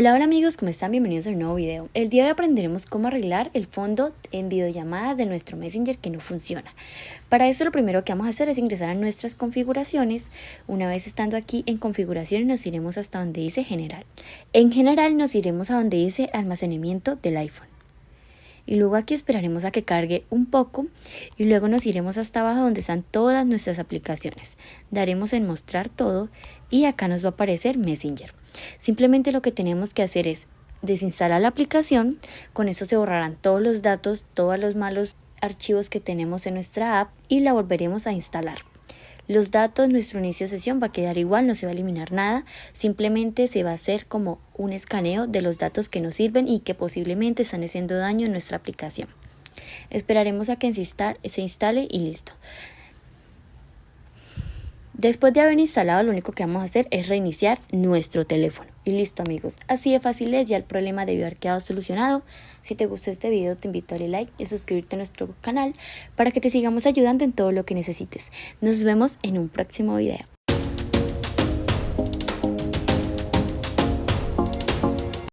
Hola, hola amigos, ¿cómo están? Bienvenidos a un nuevo video. El día de hoy aprenderemos cómo arreglar el fondo en videollamada de nuestro Messenger que no funciona. Para eso lo primero que vamos a hacer es ingresar a nuestras configuraciones. Una vez estando aquí en configuraciones nos iremos hasta donde dice general. En general nos iremos a donde dice almacenamiento del iPhone. Y luego aquí esperaremos a que cargue un poco y luego nos iremos hasta abajo donde están todas nuestras aplicaciones. Daremos en mostrar todo y acá nos va a aparecer Messenger. Simplemente lo que tenemos que hacer es desinstalar la aplicación. Con eso se borrarán todos los datos, todos los malos archivos que tenemos en nuestra app y la volveremos a instalar. Los datos, nuestro inicio de sesión va a quedar igual, no se va a eliminar nada, simplemente se va a hacer como un escaneo de los datos que nos sirven y que posiblemente están haciendo daño en nuestra aplicación. Esperaremos a que se instale y listo. Después de haber instalado, lo único que vamos a hacer es reiniciar nuestro teléfono. Y listo amigos, así de fácil es, ya el problema debió haber quedado solucionado. Si te gustó este video te invito a darle like y suscribirte a nuestro canal para que te sigamos ayudando en todo lo que necesites. Nos vemos en un próximo video.